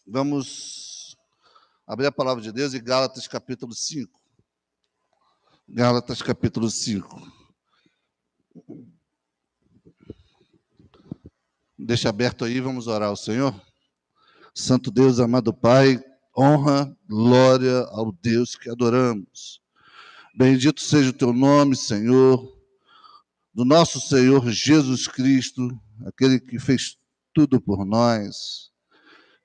Vamos abrir a palavra de Deus em Gálatas capítulo 5. Gálatas capítulo 5. Deixa aberto aí, vamos orar ao Senhor. Santo Deus, amado Pai, honra, glória ao Deus que adoramos. Bendito seja o teu nome, Senhor, do nosso Senhor Jesus Cristo, aquele que fez tudo por nós.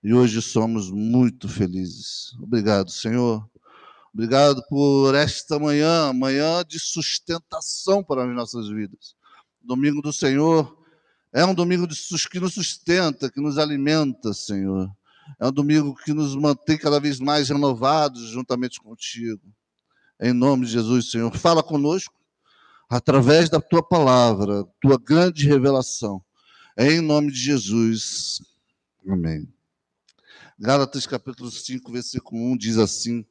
E hoje somos muito felizes. Obrigado, Senhor. Obrigado por esta manhã de sustentação para as nossas vidas. Domingo do Senhor é um domingo que nos sustenta, que nos alimenta, Senhor. É um domingo que nos mantém cada vez mais renovados juntamente contigo. Em nome de Jesus, Senhor, fala conosco através da tua palavra, tua grande revelação. Em nome de Jesus. Amém. Gálatas capítulo 5, versículo 1 diz assim: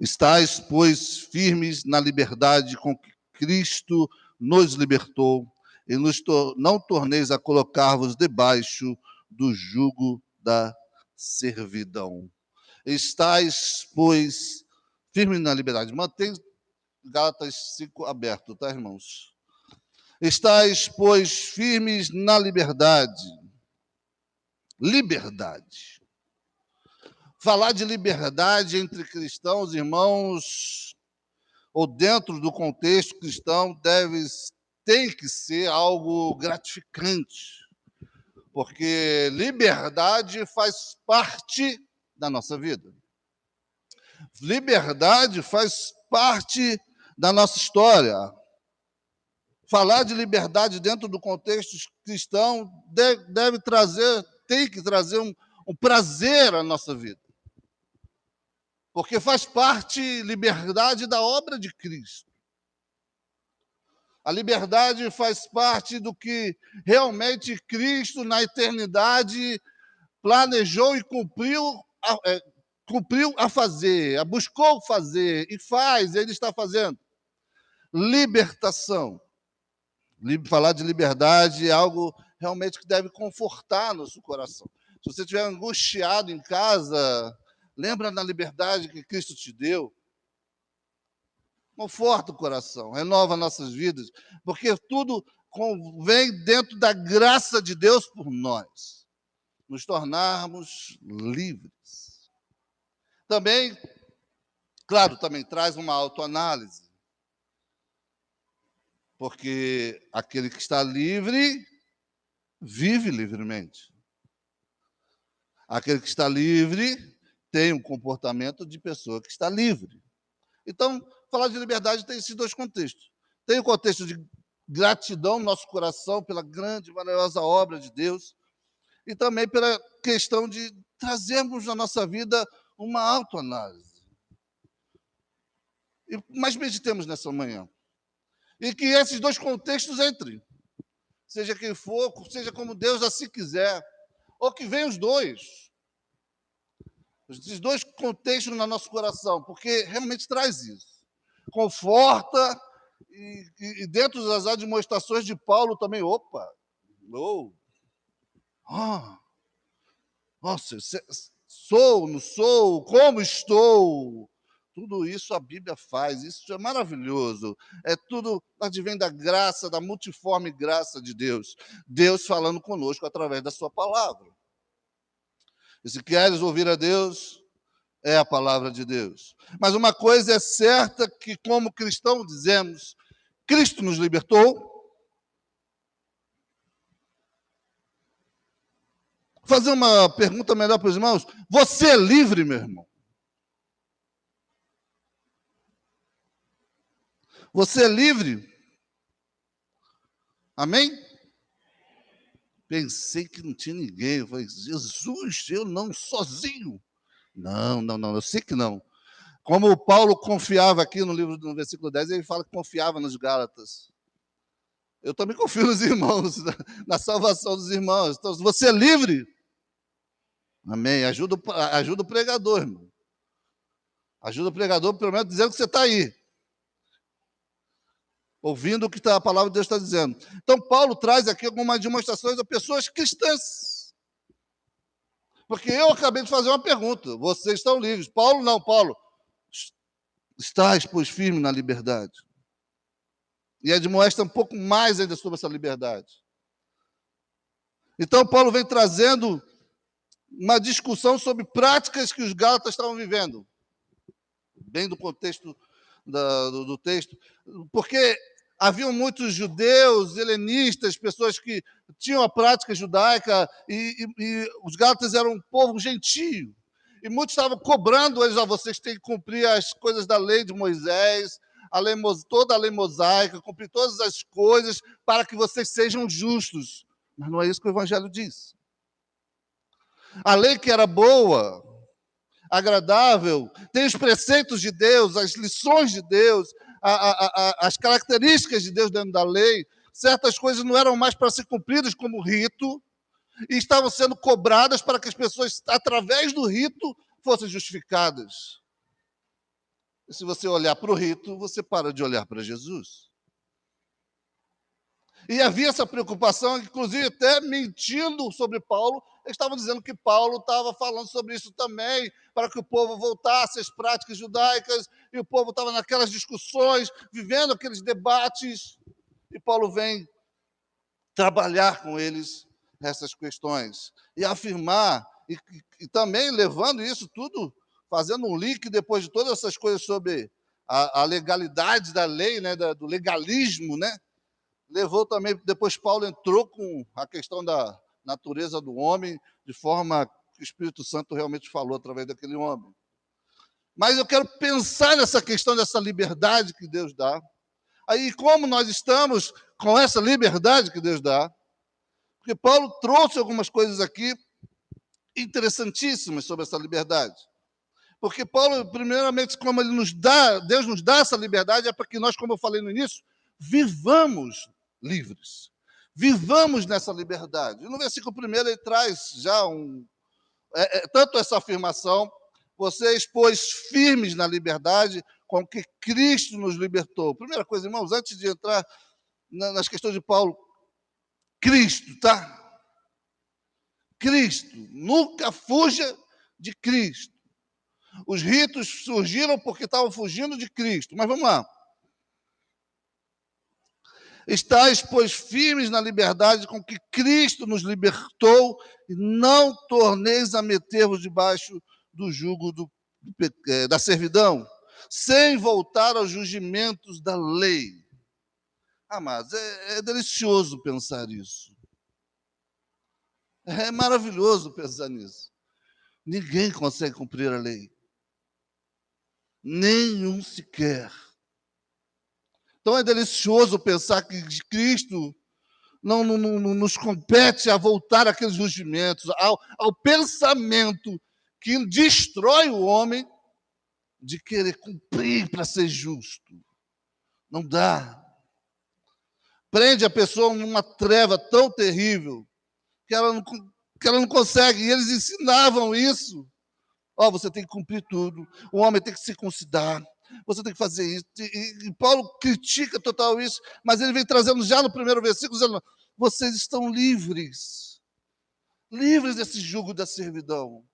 Estais, pois, firmes na liberdade com que Cristo nos libertou, e não torneis a colocar-vos debaixo do jugo da servidão. Estais, pois, firmes na liberdade. Mantém Gálatas 5 aberto, tá, irmãos? Estais, pois, firmes na liberdade. Liberdade. Falar de liberdade entre cristãos, irmãos, ou dentro do contexto cristão, tem que ser algo gratificante, porque liberdade faz parte da nossa vida. Liberdade faz parte da nossa história. Falar de liberdade dentro do contexto cristão tem que trazer um prazer à nossa vida. Porque faz parte, liberdade, da obra de Cristo. A liberdade faz parte do que realmente Cristo, na eternidade, planejou e cumpriu a fazer, buscou fazer e faz, ele está fazendo. Libertação. Falar de liberdade é algo realmente que deve confortar nosso coração. Se você estiver angustiado em casa, lembra da liberdade que Cristo te deu. Conforta o coração, renova nossas vidas, porque tudo vem dentro da graça de Deus por nós, nos tornarmos livres. Também, claro, também traz uma autoanálise, porque aquele que está livre, vive livremente. Aquele que está livre tem um comportamento de pessoa que está livre. Então, falar de liberdade tem esses dois contextos. Tem o contexto de gratidão no nosso coração pela grande e maravilhosa obra de Deus, e também pela questão de trazermos na nossa vida uma autoanálise. Mas meditemos nessa manhã. E que esses dois contextos entrem. Seja quem for, seja como Deus assim quiser, ou que venham os dois. Esses dois contextos no nosso coração, porque realmente traz isso. Conforta, e dentro das admoestações de Paulo também, nossa, sou, não sou, como estou, tudo isso a Bíblia faz, isso é maravilhoso, tudo advém da graça, da multiforme graça de Deus, Deus falando conosco através da sua palavra. E se queres ouvir a Deus, é a palavra de Deus. Mas uma coisa é certa, que como cristãos dizemos, Cristo nos libertou. Vou fazer uma pergunta melhor para os irmãos. Você é livre, meu irmão? Você é livre? Amém? Pensei que não tinha ninguém. Eu falei, Jesus, eu não, sozinho. Não, eu sei que não. Como o Paulo confiava aqui no versículo 10, ele fala que confiava nos Gálatas. Eu também confio nos irmãos, na salvação dos irmãos. Então, você é livre? Amém. Ajuda o pregador, irmão. Ajuda o pregador, pelo menos, dizendo que você está aí. Ouvindo o que a palavra de Deus está dizendo. Então, Paulo traz aqui algumas demonstrações a pessoas cristãs. Porque eu acabei de fazer uma pergunta. Vocês estão livres. Paulo não, Paulo. Estás, pois, firme na liberdade. E admoesta um pouco mais ainda sobre essa liberdade. Então, Paulo vem trazendo uma discussão sobre práticas que os gálatas estavam vivendo. Bem do contexto do texto. Porque haviam muitos judeus, helenistas, pessoas que tinham a prática judaica, e os gálatas eram um povo gentio. E muitos estavam cobrando eles: vocês têm que cumprir as coisas da lei de Moisés, toda a lei mosaica, cumprir todas as coisas para que vocês sejam justos. Mas não é isso que o Evangelho diz. A lei que era boa, agradável, tem os preceitos de Deus, as lições de Deus, as características de Deus dentro da lei. Certas coisas não eram mais para ser cumpridas como rito, e estavam sendo cobradas para que as pessoas, através do rito, fossem justificadas. E se você olhar para o rito, você para de olhar para Jesus. E havia essa preocupação, inclusive até mentindo sobre Paulo, eles estavam dizendo que Paulo estava falando sobre isso também, para que o povo voltasse às práticas judaicas, e o povo estava naquelas discussões, vivendo aqueles debates, e Paulo vem trabalhar com eles essas questões, e afirmar, e também levando isso tudo, fazendo um link depois de todas essas coisas sobre a legalidade da lei, né, do legalismo, né? Levou também, depois Paulo entrou com a questão da natureza do homem, de forma que o Espírito Santo realmente falou através daquele homem. Mas eu quero pensar nessa questão dessa liberdade que Deus dá. Aí, como nós estamos com essa liberdade que Deus dá, porque Paulo trouxe algumas coisas aqui interessantíssimas sobre essa liberdade. Porque Paulo, primeiramente, como ele nos dá, Deus nos dá essa liberdade, é para que nós, como eu falei no início, vivamos livres. Vivamos nessa liberdade. E no versículo 1 ele traz já tanto essa afirmação: vocês, pois, firmes na liberdade com que Cristo nos libertou. Primeira coisa, irmãos, antes de entrar nas questões de Paulo, Cristo, tá? Cristo. Nunca fuja de Cristo. Os ritos surgiram porque estavam fugindo de Cristo. Mas vamos lá. Estais, pois, firmes na liberdade com que Cristo nos libertou, e não torneis a meter-vos debaixo do jugo da servidão, sem voltar aos rugimentos da lei. Amados, é delicioso pensar isso. É maravilhoso pensar nisso. Ninguém consegue cumprir a lei. Nenhum sequer. Então é delicioso pensar que Cristo não nos compete a voltar àqueles rugimentos, ao pensamento que destrói o homem de querer cumprir para ser justo. Não dá. Prende a pessoa numa treva tão terrível que ela não consegue. E eles ensinavam isso. Você tem que cumprir tudo. O homem tem que se circuncidar. Você tem que fazer isso. E Paulo critica total isso, mas ele vem trazendo já no primeiro versículo, dizendo: vocês estão livres. Livres desse jugo da servidão.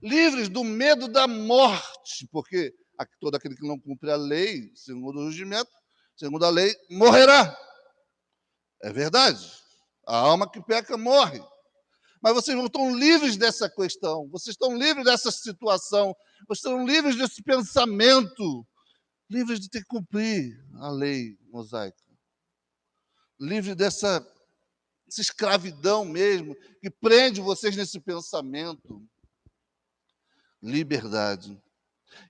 Livres do medo da morte, porque todo aquele que não cumpre a lei, segundo o regimento, segundo a lei, morrerá. É verdade. A alma que peca morre. Mas vocês não estão livres dessa questão, vocês estão livres dessa situação, vocês estão livres desse pensamento, livres de ter que cumprir a lei mosaica, livres dessa escravidão mesmo, que prende vocês nesse pensamento. Liberdade.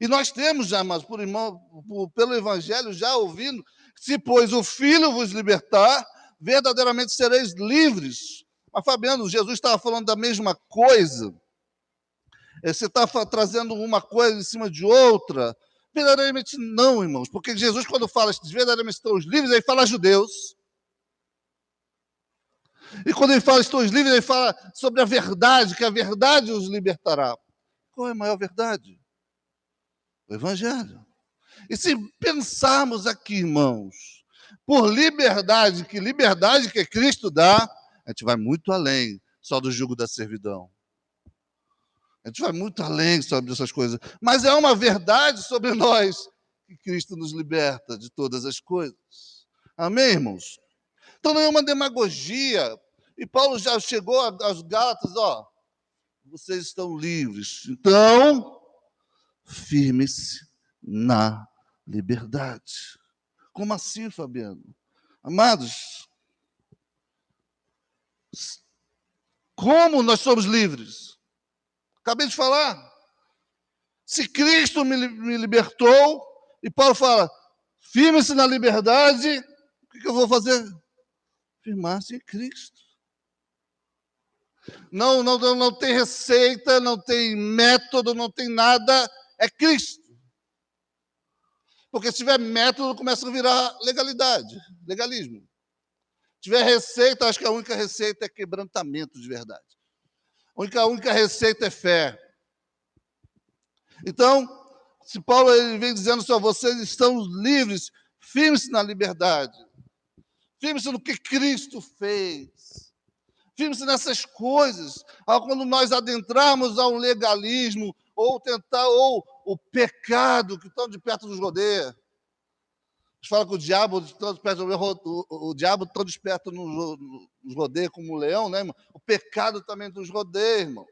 E nós temos já, mas pelo Evangelho, já ouvindo: se, pois, o Filho vos libertar, verdadeiramente sereis livres. Mas, Fabiano, Jesus estava falando da mesma coisa. Você está trazendo uma coisa em cima de outra. Verdadeiramente não, irmãos, porque Jesus, quando fala verdadeiramente estão os livres, ele fala a judeus. E quando ele fala estão os livres, ele fala sobre a verdade, que a verdade os libertará. Qual é a maior verdade? O Evangelho. E se pensarmos aqui, irmãos, por liberdade que Cristo dá, a gente vai muito além só do jugo da servidão. A gente vai muito além sobre essas coisas. Mas é uma verdade sobre nós que Cristo nos liberta de todas as coisas. Amém, irmãos? Então não é uma demagogia. E Paulo já chegou aos Gálatas, ó, vocês estão livres. Então, firme-se na liberdade. Como assim, Fabiano? Amados, como nós somos livres? Acabei de falar. Se Cristo me libertou, e Paulo fala, firme-se na liberdade, o que eu vou fazer? Firmar-se em Cristo. Não tem receita, não tem método, não tem nada, é Cristo. Porque se tiver método, começa a virar legalismo. Se tiver receita, acho que a única receita é quebrantamento de verdade. A única receita é fé. Então, se Paulo ele vem dizendo assim, vocês estão livres, firme-se na liberdade. Firme-se no que Cristo fez. Firme-se nessas coisas. Quando nós adentrarmos ao legalismo, ou o pecado que tão de perto nos rodeia. A gente fala que o diabo tão desperto nos rodeia como um leão, né, irmão? O pecado também nos rodeia, irmãos.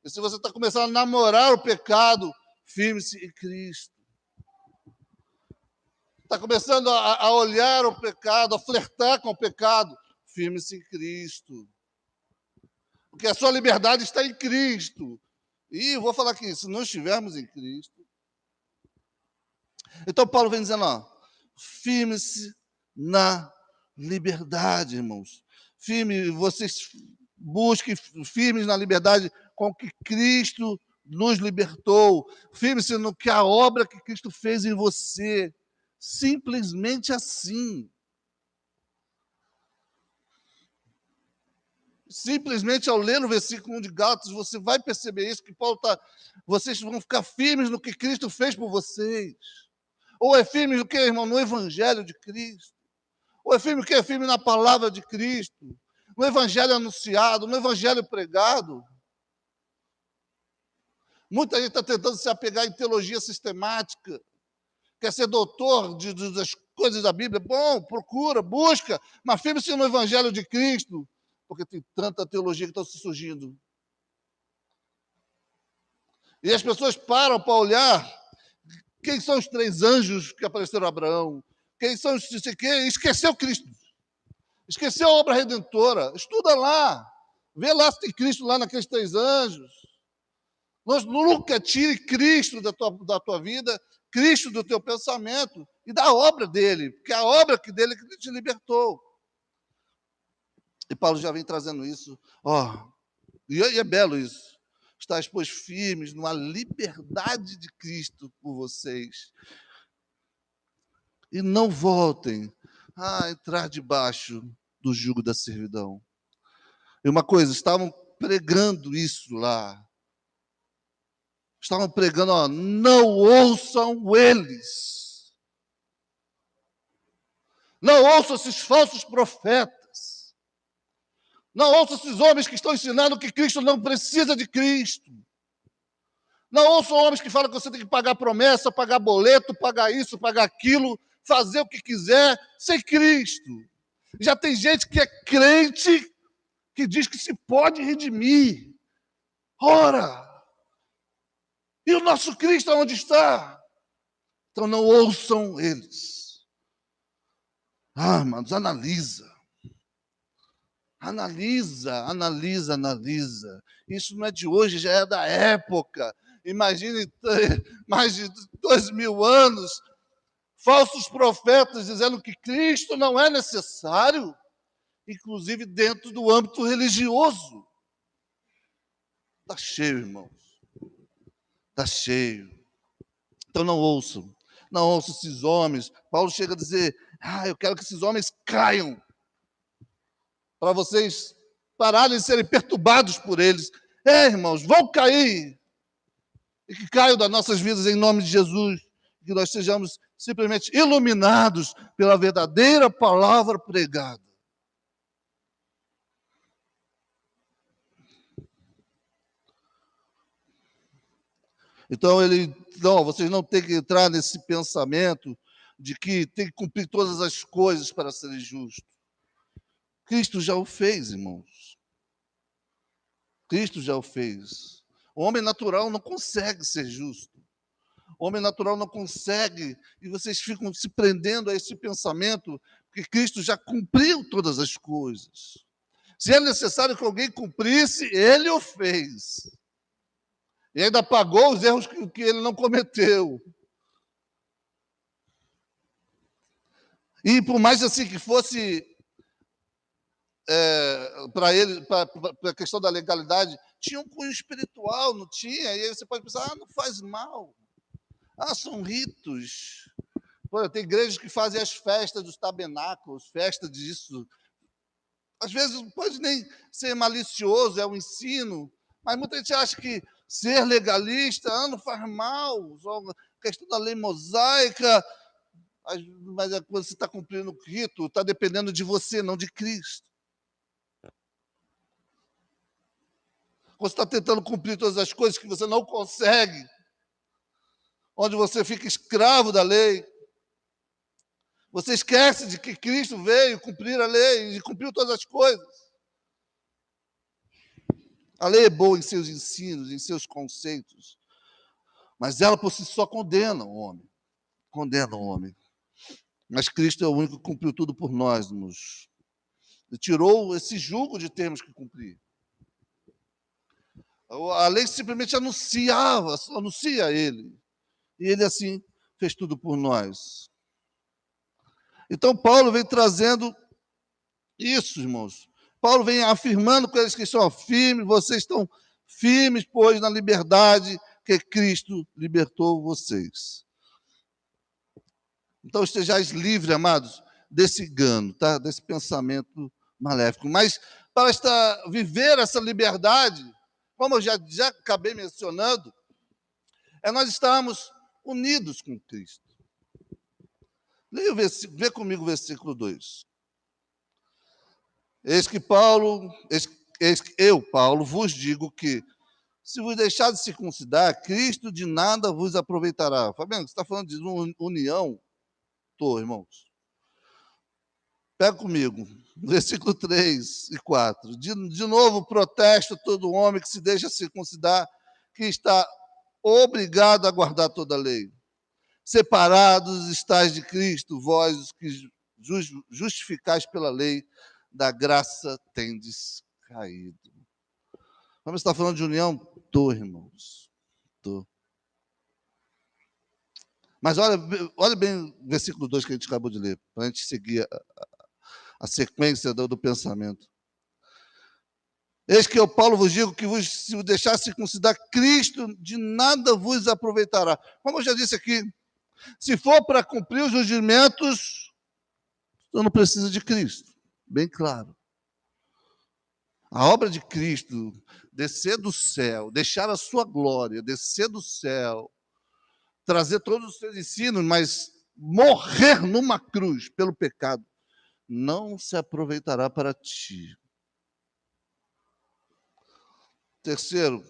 E se você está começando a namorar o pecado, firme-se em Cristo. Está começando a olhar o pecado, a flertar com o pecado, firme-se em Cristo. Porque a sua liberdade está em Cristo. E eu vou falar aqui, se não estivermos em Cristo. Então Paulo vem dizendo, ó, firme-se na liberdade, irmãos. Vocês busquem firmes na liberdade com que Cristo nos libertou. Firme-se no que a obra que Cristo fez em você. Simplesmente assim. Simplesmente ao ler o versículo 1 de Gálatas, você vai perceber isso, que Paulo está... Vocês vão ficar firmes no que Cristo fez por vocês. Ou é firme no que, irmão? No Evangelho de Cristo. Ou é firme o que? É firme na palavra de Cristo. No Evangelho anunciado, no Evangelho pregado. Muita gente está tentando se apegar em teologia sistemática. Quer ser doutor das coisas da Bíblia? Bom, procura, busca. Mas firme-se no Evangelho de Cristo. Porque tem tanta teologia que está se surgindo. E as pessoas param para olhar quem são os 3 anjos que apareceram a Abraão, quem são os... Esqueceu Cristo. Esqueceu a obra redentora. Estuda lá. Vê lá se tem Cristo lá naqueles 3 anjos. Nunca tire Cristo da tua vida, Cristo do teu pensamento e da obra dele, porque a obra dele que te libertou. E Paulo já vem trazendo isso. E é belo isso. Estais, pois, firmes numa liberdade de Cristo por vocês. E não voltem a entrar debaixo do jugo da servidão. E uma coisa, estavam pregando isso lá. Estavam pregando, não ouçam eles. Não ouçam esses falsos profetas. Não ouçam esses homens que estão ensinando que Cristo não precisa de Cristo. Não ouçam homens que falam que você tem que pagar promessa, pagar boleto, pagar isso, pagar aquilo, fazer o que quiser sem Cristo. Já tem gente que é crente que diz que se pode redimir. Ora! E o nosso Cristo onde está? Então não ouçam eles. Amados, analisa. Analisa. Isso não é de hoje, já é da época. Imagine mais de 2000 anos, falsos profetas dizendo que Cristo não é necessário, inclusive dentro do âmbito religioso. Está cheio, irmãos. Está cheio. Então não ouçam esses homens. Paulo chega a dizer, eu quero que esses homens caiam, para vocês pararem de serem perturbados por eles. Irmãos, vão cair. E que caiam das nossas vidas em nome de Jesus. Que nós sejamos simplesmente iluminados pela verdadeira palavra pregada. Então, não, vocês não têm que entrar nesse pensamento de que tem que cumprir todas as coisas para ser justo. Cristo já o fez, irmãos. Cristo já o fez. O homem natural não consegue ser justo. O homem natural não consegue, e vocês ficam se prendendo a esse pensamento, que Cristo já cumpriu todas as coisas. Se é necessário que alguém cumprisse, ele o fez. E ainda pagou os erros que ele não cometeu. E por mais assim que fosse para ele, para a questão da legalidade, tinha um cunho espiritual, não tinha? E aí você pode pensar, não faz mal. São ritos. Pô, tem igrejas que fazem as festas dos tabernáculos, festa disso. Às vezes não pode nem ser malicioso, é um ensino, mas muita gente acha que ser legalista não faz mal, só a questão da lei mosaica, mas quando você está cumprindo o rito, está dependendo de você, não de Cristo. Quando você está tentando cumprir todas as coisas que você não consegue, onde você fica escravo da lei, você esquece de que Cristo veio cumprir a lei e cumpriu todas as coisas. A lei é boa em seus ensinos, em seus conceitos, mas ela por si só condena o homem. Condena o homem. Mas Cristo é o único que cumpriu tudo por nós. Ele tirou esse jugo de termos que cumprir. A lei simplesmente anuncia ele. E ele assim fez tudo por nós. Então Paulo vem trazendo isso, irmãos. Paulo vem afirmando com eles que estão firmes, vocês estão firmes, pois, na liberdade que Cristo libertou vocês. Então estejais livres, amados, desse engano, tá? Desse pensamento maléfico. Mas para viver essa liberdade, como eu já acabei mencionando, nós estarmos unidos com Cristo. Leia vê comigo o versículo 2. Eis que eu, Paulo, vos digo que, se vos deixar de circuncidar, Cristo de nada vos aproveitará. Fabiano, você está falando de união? Estou, irmãos. Pega comigo, versículo 3 e 4. De novo, protesto todo homem que se deixa circuncidar, que está obrigado a guardar toda a lei. Separados estáis de Cristo, vós os que justificais pela lei, da graça tendes caído. Vamos estar falando de união? Tô, irmãos. Tô. Mas olha bem o versículo 2 que a gente acabou de ler, para a gente seguir a sequência do pensamento. Eis que eu, Paulo, vos digo que se vos deixar circuncidar, Cristo de nada vos aproveitará. Como eu já disse aqui, se for para cumprir os rudimentos, eu não preciso de Cristo. Bem claro. A obra de Cristo, descer do céu, deixar a sua glória, descer do céu, trazer todos os seus ensinos, mas morrer numa cruz pelo pecado, não se aproveitará para ti. Terceiro,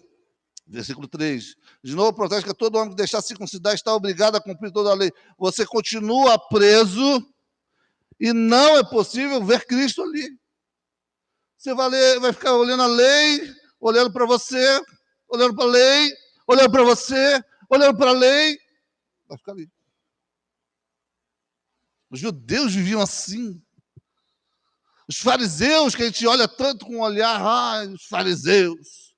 versículo 3. De novo, protege que todo homem que deixar circuncidar está obrigado a cumprir toda a lei. Você continua preso e não é possível ver Cristo ali. Você vai ficar olhando a lei, olhando para você, olhando para a lei, olhando para você, olhando para a lei. Vai ficar ali. Os judeus viviam assim. Os fariseus, que a gente olha tanto com o olhar, os fariseus,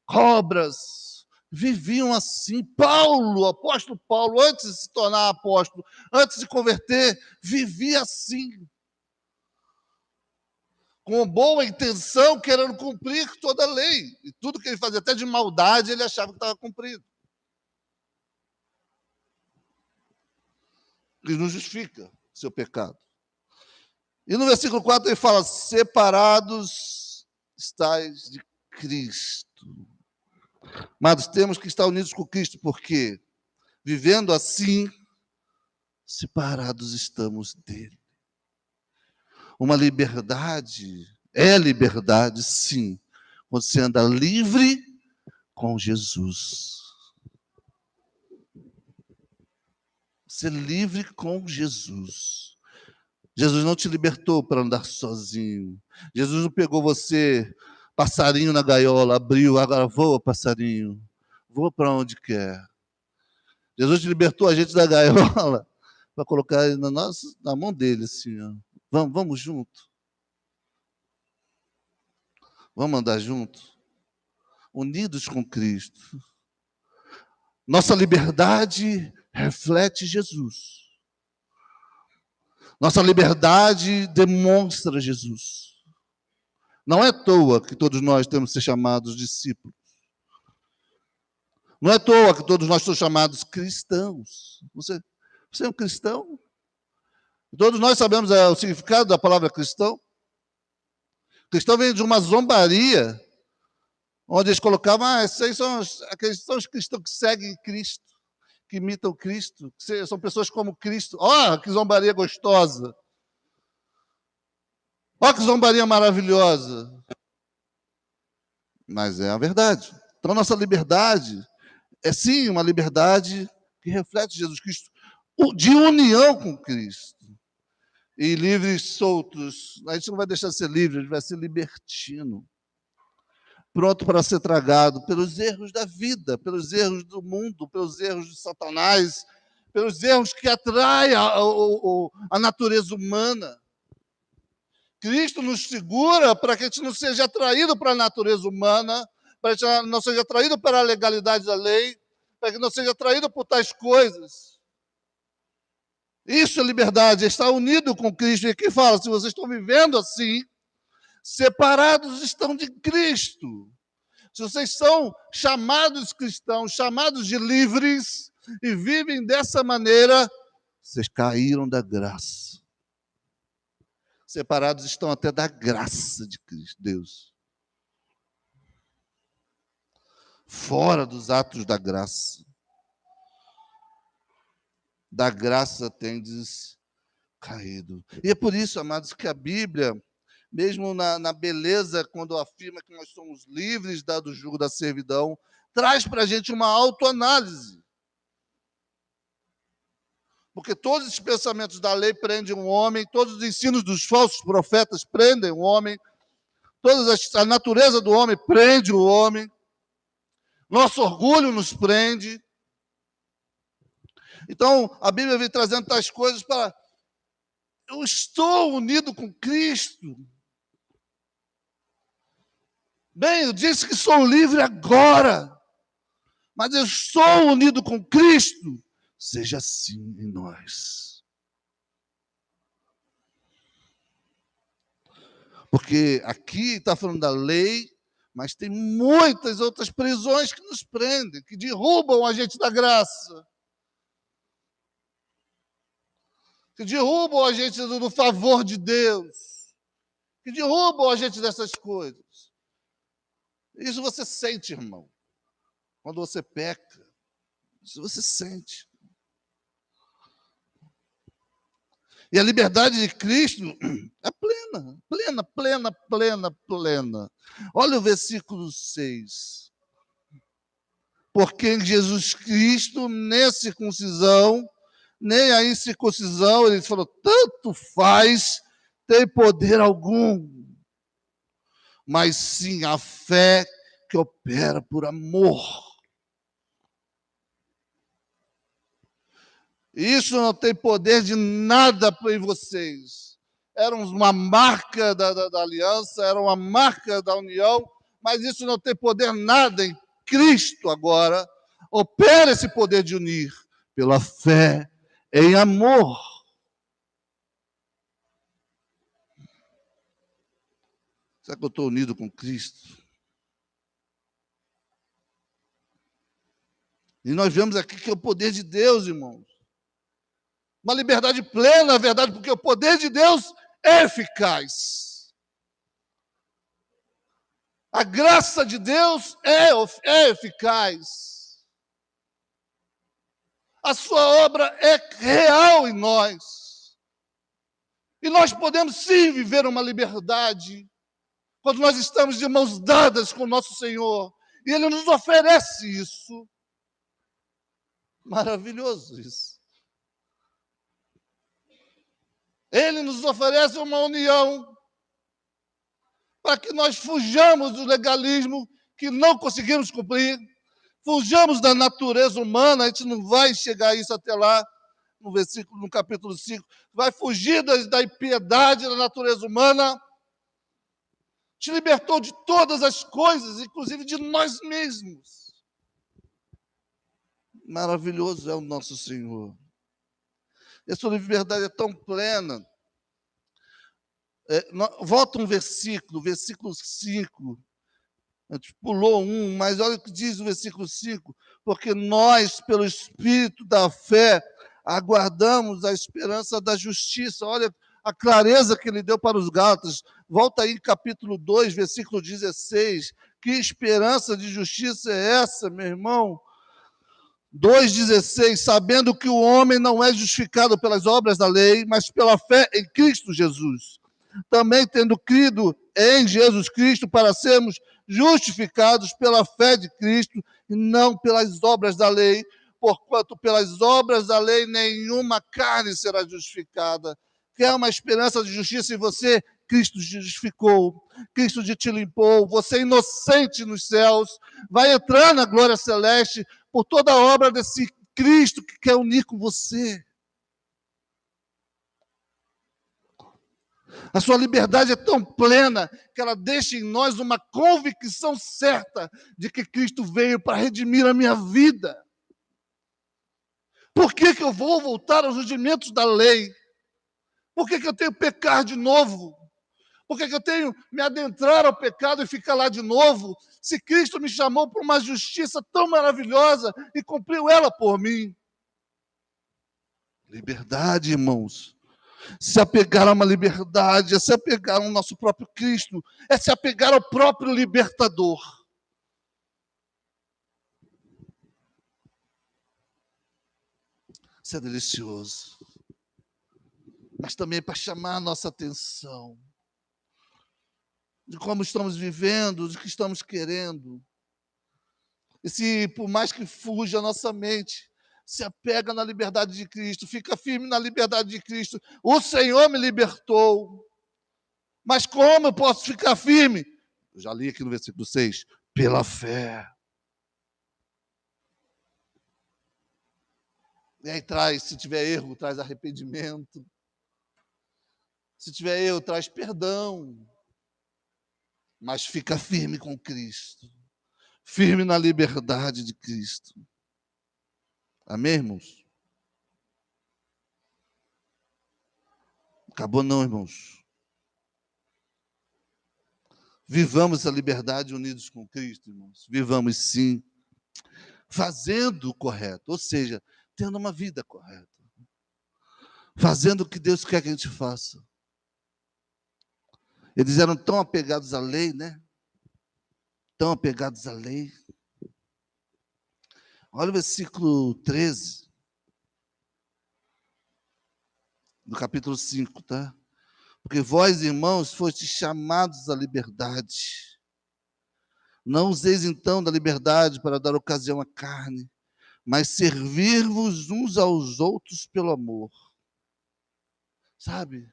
cobras, viviam assim. Paulo, o apóstolo Paulo, antes de se tornar apóstolo, antes de se converter, vivia assim. Com boa intenção, querendo cumprir toda a lei. E tudo que ele fazia, até de maldade, ele achava que estava cumprido. Ele não justifica seu pecado. E no versículo 4 ele fala, separados estáis de Cristo. Mas temos que estar unidos com Cristo, porque vivendo assim, separados estamos dele. Uma liberdade, sim, quando você anda livre com Jesus. Ser livre com Jesus. Jesus não te libertou para andar sozinho. Jesus não pegou você, passarinho na gaiola, abriu, agora voa, passarinho. Voa para onde quer. Jesus te libertou a gente da gaiola para colocar na mão dele, assim, ó. Vamos junto. Vamos andar juntos. Unidos com Cristo. Nossa liberdade reflete Jesus. Nossa liberdade demonstra Jesus. Não é à toa que todos nós temos que ser chamados discípulos. Não é à toa que todos nós somos chamados cristãos. Você é um cristão? Todos nós sabemos o significado da palavra cristão. Cristão vem de uma zombaria, onde eles colocavam, esses são os cristãos que seguem Cristo, que imitam Cristo, que são pessoas como Cristo. Que zombaria gostosa! Que zombaria maravilhosa! Mas é a verdade. Então, nossa liberdade é sim uma liberdade que reflete Jesus Cristo, de união com Cristo. E livres, soltos, a gente não vai deixar de ser livre, a gente vai ser libertino. Pronto para ser tragado pelos erros da vida, pelos erros do mundo, pelos erros de Satanás, pelos erros que atraem a natureza humana. Cristo nos segura para que a gente não seja atraído para a natureza humana, para que a gente não seja atraído pela legalidade da lei, para que não seja atraído por tais coisas. Isso é liberdade, é estar unido com Cristo. E aqui fala, se vocês estão vivendo assim, separados estão de Cristo. Se vocês são chamados cristãos, chamados de livres, e vivem dessa maneira, vocês caíram da graça. Separados estão até da graça de Cristo, Deus. Fora dos atos da graça. Da graça tendes caído. E é por isso, amados, que a Bíblia, mesmo na beleza, quando afirma que nós somos livres do jugo da servidão, traz para a gente uma autoanálise. Porque todos os pensamentos da lei prendem um homem, todos os ensinos dos falsos profetas prendem um homem, a natureza do homem prende o homem, nosso orgulho nos prende. Então, a Bíblia vem trazendo tais coisas para... Eu estou unido com Cristo. Bem, eu disse que sou livre agora, mas eu sou unido com Cristo. Seja assim em nós. Porque aqui está falando da lei, mas tem muitas outras prisões que nos prendem, que derrubam a gente da graça. Que derrubam a gente do favor de Deus. Que derrubam a gente dessas coisas. Isso você sente, irmão. Quando você peca. Isso você sente. E a liberdade de Cristo é plena, plena, plena, plena, plena. Olha o versículo 6. Porque em Jesus Cristo, nem a circuncisão, nem a incircuncisão, ele falou, tanto faz, tem poder algum. Mas sim a fé que opera por amor. Isso não tem poder de nada em vocês. Era uma marca da aliança, era uma marca da união, mas isso não tem poder nada em Cristo agora. Opera esse poder de unir pela fé em amor. Será que eu estou unido com Cristo? E nós vemos aqui que é o poder de Deus, irmãos. Uma liberdade plena, na verdade, porque o poder de Deus é eficaz. A graça de Deus é eficaz. A sua obra é real em nós. E nós podemos sim viver uma liberdade quando nós estamos de mãos dadas com o nosso Senhor. E Ele nos oferece isso. Maravilhoso isso. Ele nos oferece uma união para que nós fujamos do legalismo que não conseguimos cumprir, fujamos da natureza humana, a gente não vai chegar a isso até lá, no capítulo 5, vai fugir da impiedade da natureza humana, te libertou de todas as coisas, inclusive de nós mesmos. Maravilhoso é o nosso Senhor. Essa liberdade é tão plena. Volta um versículo 5. A gente pulou um, mas olha o que diz o versículo 5. Porque nós, pelo Espírito da fé, aguardamos a esperança da justiça. Olha a clareza que ele deu para os Gálatas. Volta aí, capítulo 2, versículo 16. Que esperança de justiça é essa, meu irmão? 2,16, sabendo que o homem não é justificado pelas obras da lei, mas pela fé em Cristo Jesus. Também tendo crido em Jesus Cristo para sermos justificados pela fé de Cristo e não pelas obras da lei, porquanto pelas obras da lei nenhuma carne será justificada. Quer uma esperança de justiça em você? Cristo te justificou, Cristo te limpou, você é inocente nos céus, vai entrar na glória celeste por toda a obra desse Cristo que quer unir com você. A sua liberdade é tão plena que ela deixa em nós uma convicção certa de que Cristo veio para redimir a minha vida. Por que eu vou voltar aos rudimentos da lei? Por que eu tenho que pecar de novo? Por que eu tenho que me adentrar ao pecado e ficar lá de novo? Se Cristo me chamou para uma justiça tão maravilhosa e cumpriu ela por mim. Liberdade, irmãos. Se apegar a uma liberdade, é se apegar ao nosso próprio Cristo, é se apegar ao próprio libertador. Isso é delicioso. Mas também para chamar a nossa atenção de como estamos vivendo, de que estamos querendo. E se, por mais que fuja a nossa mente, se apega na liberdade de Cristo, fica firme na liberdade de Cristo. O Senhor me libertou. Mas como eu posso ficar firme? Eu já li aqui no versículo 6. Pela fé. E aí traz, se tiver erro, traz arrependimento. Se tiver erro, traz perdão. Mas fica firme com Cristo. Firme na liberdade de Cristo. Amém, irmãos? Acabou não, irmãos. Vivamos a liberdade unidos com Cristo, irmãos. Vivamos sim, fazendo o correto, ou seja, tendo uma vida correta. Fazendo o que Deus quer que a gente faça. Eles eram tão apegados à lei, né? Tão apegados à lei. Olha o versículo 13. Do capítulo 5, tá? Porque vós, irmãos, fostes chamados à liberdade. Não useis então da liberdade para dar ocasião à carne, mas servir-vos uns aos outros pelo amor. Sabe?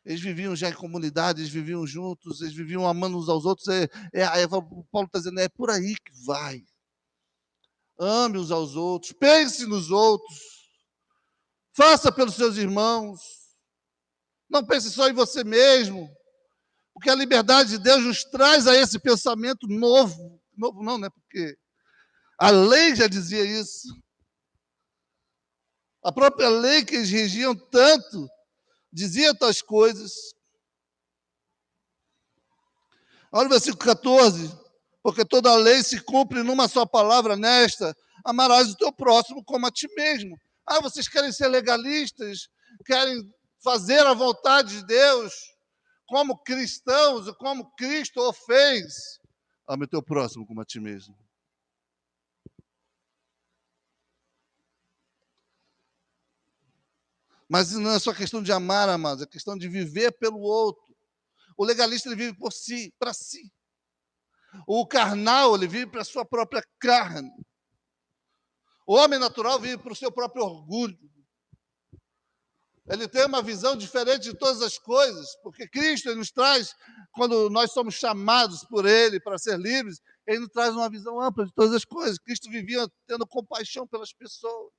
Eles viviam já em comunidade, eles viviam juntos, eles viviam amando uns aos outros. O Paulo está dizendo, é por aí que vai. Ame uns aos outros, pense nos outros, faça pelos seus irmãos. Não pense só em você mesmo, porque a liberdade de Deus nos traz a esse pensamento novo. Novo não, né? Porque a lei já dizia isso. A própria lei que eles regiam tanto dizia tais coisas. Olha o versículo 14. Porque toda a lei se cumpre numa só palavra nesta: amarás o teu próximo como a ti mesmo. Ah, vocês querem ser legalistas? Querem fazer a vontade de Deus como cristãos, como Cristo o fez? Ame o teu próximo como a ti mesmo. Mas não é só questão de amar, amados, é questão de viver pelo outro. O legalista, ele vive por si, para si. O carnal, ele vive para a sua própria carne. O homem natural vive para o seu próprio orgulho. Ele tem uma visão diferente de todas as coisas, porque Cristo ele nos traz, quando nós somos chamados por Ele para ser livres, Ele nos traz uma visão ampla de todas as coisas. Cristo vivia tendo compaixão pelas pessoas.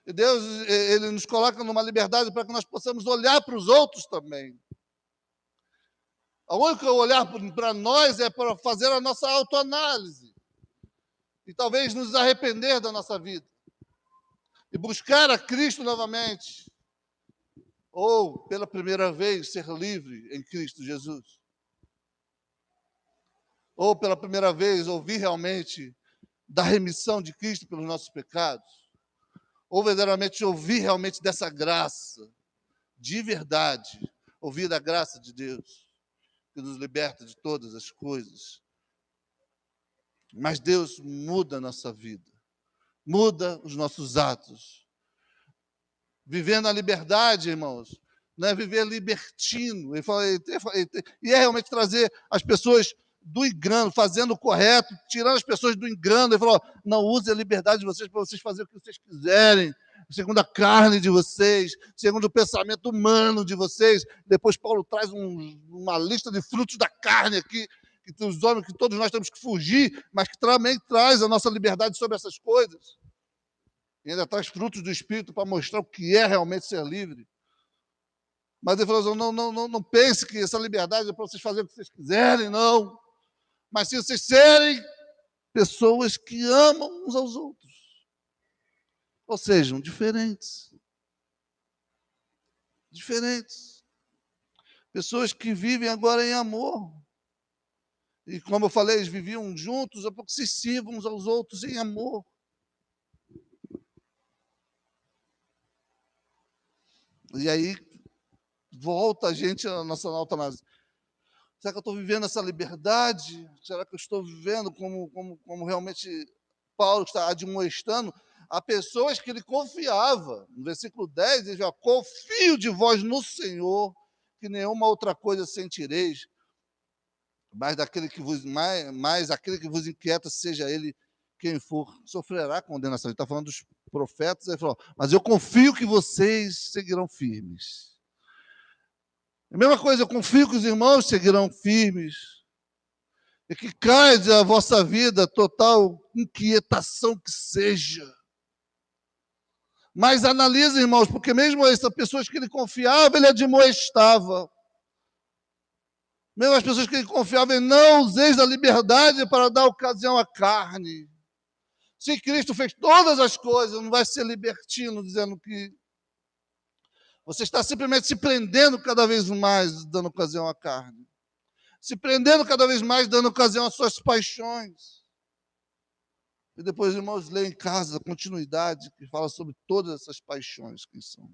E Deus, Ele nos coloca numa liberdade para que nós possamos olhar para os outros também. O único olhar para nós é para fazer a nossa autoanálise. E talvez nos arrepender da nossa vida. E buscar a Cristo novamente. Ou, pela primeira vez, ser livre em Cristo Jesus. Ou, pela primeira vez, ouvir realmente da remissão de Cristo pelos nossos pecados. Ou, verdadeiramente, ouvir realmente dessa graça. De verdade. Ouvir da graça de Deus. Que nos liberta de todas as coisas. Mas Deus muda a nossa vida. Muda os nossos atos. Vivendo a liberdade, irmãos, não é viver libertino. E é realmente trazer as pessoas do engano, fazendo o correto, tirando as pessoas do engano. Ele falou, não use a liberdade de vocês para vocês fazerem o que vocês quiserem, segundo a carne de vocês, segundo o pensamento humano de vocês. Depois Paulo traz uma lista de frutos da carne aqui, que os homens, que todos nós temos que fugir, mas que também traz a nossa liberdade sobre essas coisas. E ainda traz frutos do Espírito para mostrar o que é realmente ser livre. Mas ele falou assim, não pense que essa liberdade é para vocês fazerem o que vocês quiserem, não. Mas se vocês serem pessoas que amam uns aos outros. Ou sejam, diferentes. Diferentes. Pessoas que vivem agora em amor. E como eu falei, eles viviam juntos, é porque se sirvam uns aos outros em amor. E aí, volta a gente à nossa autoanálise. Será que eu estou vivendo essa liberdade? Será que eu estou vivendo como realmente Paulo está admoestando a pessoas que ele confiava? No versículo 10, ele diz, confio de vós no Senhor, que nenhuma outra coisa sentireis, mas aquele que vos inquieta, seja ele quem for, sofrerá condenação. Ele está falando dos profetas, ele falou, mas eu confio que vocês seguirão firmes. A mesma coisa, eu confio que os irmãos seguirão firmes. E que caia da vossa vida total inquietação que seja. Mas analise, irmãos, porque mesmo essas pessoas que ele confiava, ele admoestava. Mesmo as pessoas que ele confiava, ele não useis da liberdade para dar ocasião à carne. Se Cristo fez todas as coisas, não vai ser libertino dizendo que você está simplesmente se prendendo cada vez mais, dando ocasião à carne. Se prendendo cada vez mais, dando ocasião às suas paixões. E depois, irmãos, leem em casa a continuidade que fala sobre todas essas paixões que são.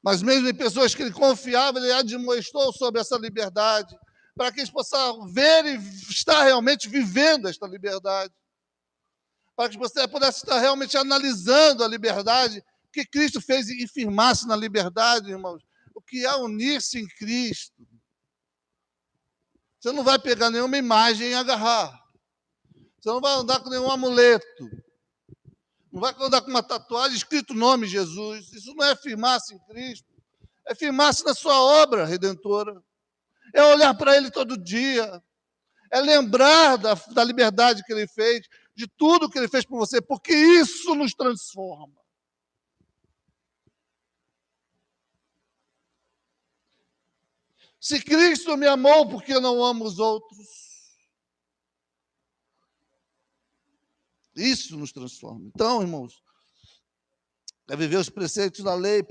Mas mesmo em pessoas que ele confiava, ele admoestou sobre essa liberdade, para que eles possam ver e estar realmente vivendo esta liberdade. Para que você pudesse estar realmente analisando a liberdade que Cristo fez e firmasse na liberdade, irmãos. O que é unir-se em Cristo. Você não vai pegar nenhuma imagem e agarrar. Você não vai andar com nenhum amuleto. Não vai andar com uma tatuagem escrito o nome Jesus. Isso não é firmar-se em Cristo. É firmar-se na sua obra redentora. É olhar para Ele todo dia. É lembrar da liberdade que Ele fez, de tudo que Ele fez por você, porque isso nos transforma. Se Cristo me amou, por que eu não amo os outros? Isso nos transforma. Então, irmãos, é viver os preceitos da lei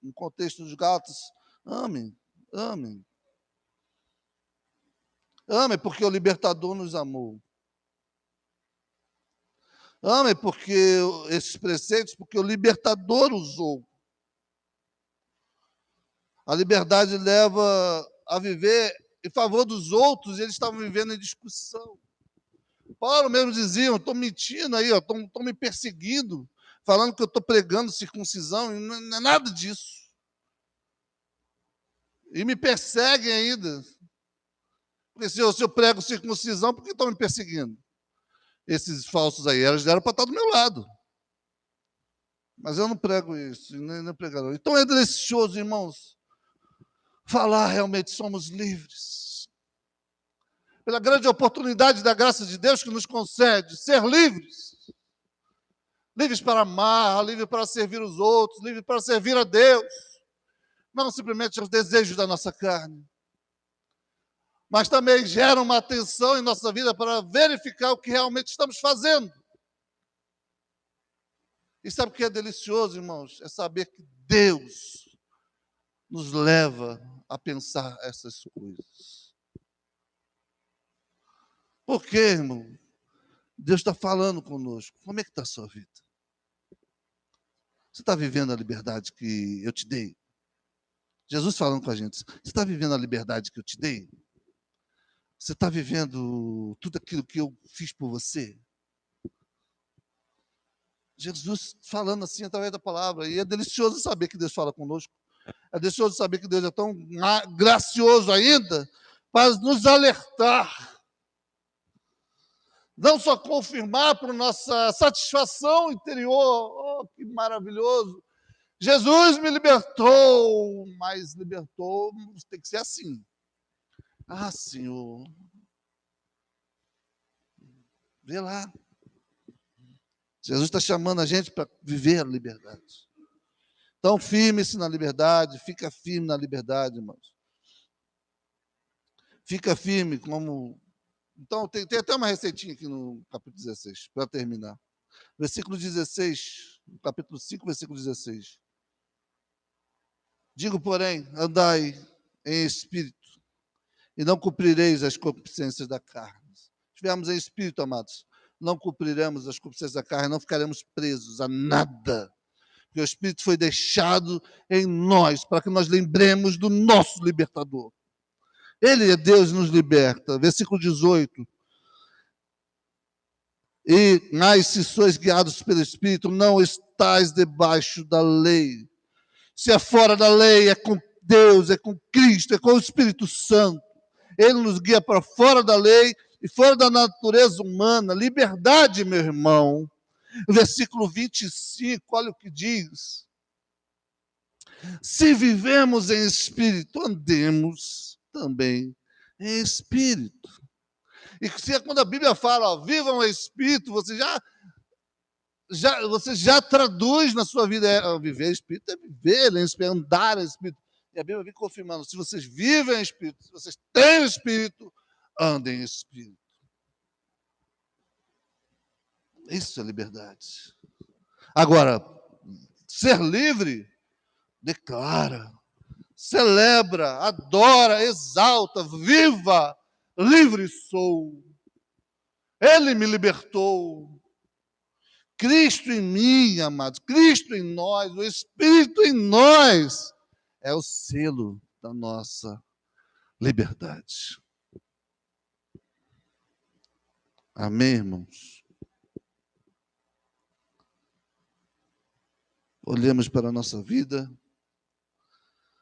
no contexto dos Gálatas. Amem, amem. Amem porque o libertador nos amou. Amem porque esses preceitos, porque o libertador usou. A liberdade leva a viver em favor dos outros, e eles estavam vivendo em discussão. Paulo mesmo dizia, estou mentindo aí, estão me perseguindo, falando que eu estou pregando circuncisão, e não é nada disso. E me perseguem ainda. Porque se eu prego circuncisão, por que estão me perseguindo? Esses falsos aí, eles deram para estar do meu lado. Mas eu não prego isso, nem não pregarão. Então é delicioso, irmãos, falar realmente somos livres. Pela grande oportunidade da graça de Deus que nos concede ser livres. Livres para amar, livres para servir os outros, livres para servir a Deus. Não simplesmente os desejos da nossa carne. Mas também gera uma atenção em nossa vida para verificar o que realmente estamos fazendo. E sabe o que é delicioso, irmãos? É saber que Deus nos leva a pensar essas coisas. Por quê, irmão? Deus está falando conosco. Como é que está a sua vida? Você está vivendo a liberdade que eu te dei? Jesus falando com a gente. Você está vivendo a liberdade que eu te dei? Você está vivendo tudo aquilo que eu fiz por você? Jesus falando assim através da palavra. E é delicioso saber que Deus fala conosco. É delicioso saber que Deus é tão gracioso ainda para nos alertar. Não só confirmar para nossa satisfação interior. Oh, que maravilhoso. Jesus me libertou, mas libertou tem que ser assim. Ah, Senhor, vê lá. Jesus está chamando a gente para viver a liberdade. Então, firme-se na liberdade, fica firme na liberdade, irmãos. Fica firme como... Então, tem até uma receitinha aqui no capítulo 16, para terminar. Versículo 16, capítulo 5, versículo 16. Digo, porém, andai em espírito, e não cumprireis as concupiscências da carne. Se estivermos em espírito, amados, não cumpriremos as concupiscências da carne, não ficaremos presos a nada. Porque o Espírito foi deixado em nós, para que nós lembremos do nosso libertador. Ele é Deus, nos liberta. Versículo 18. Mas se sois guiados pelo Espírito, não estáis debaixo da lei. Se é fora da lei, é com Deus, é com Cristo, é com o Espírito Santo. Ele nos guia para fora da lei e fora da natureza humana. Liberdade, meu irmão. Versículo 25, olha o que diz. Se vivemos em espírito, andemos também em espírito. E se quando a Bíblia fala, ó, vivam em espírito, você já traduz na sua vida, viver em espírito é viver em espírito, andar em espírito. E a Bíblia vem confirmando, se vocês vivem em espírito, se vocês têm espírito, andem em espírito. Isso é liberdade. Agora, ser livre, declara, celebra, adora, exalta, viva, livre sou. Ele me libertou. Cristo em mim, amados, Cristo em nós, o Espírito em nós, é o selo da nossa liberdade. Amém, irmãos? Olhemos para a nossa vida,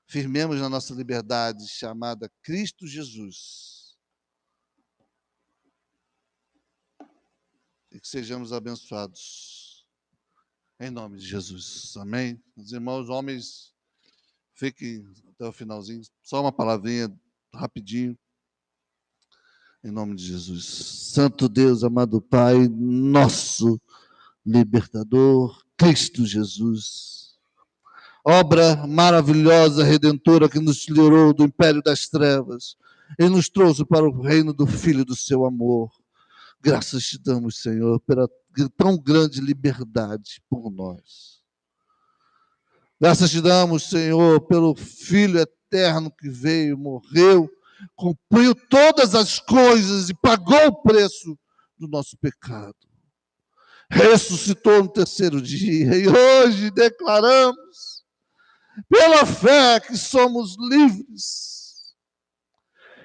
firmemos na nossa liberdade chamada Cristo Jesus. E que sejamos abençoados. Em nome de Jesus. Amém? Os irmãos, homens, fiquem até o finalzinho. Só uma palavrinha, rapidinho. Em nome de Jesus. Santo Deus, amado Pai, nosso libertador, Cristo Jesus. Obra maravilhosa, redentora, que nos tirou do império das trevas e nos trouxe para o reino do Filho do seu amor. Graças te damos, Senhor, pela tão grande liberdade por nós. Graças te damos, Senhor, pelo Filho eterno que veio, morreu, cumpriu todas as coisas e pagou o preço do nosso pecado. Ressuscitou no terceiro dia e hoje declaramos, pela fé, que somos livres.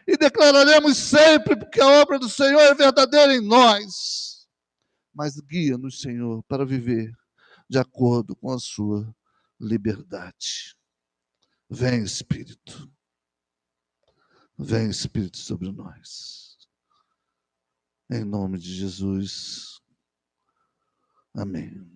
E declararemos sempre, porque a obra do Senhor é verdadeira em nós. Mas guia-nos, Senhor, para viver de acordo com a sua liberdade. Vem, Espírito. Vem, Espírito, sobre nós. em nome de Jesus. Amém.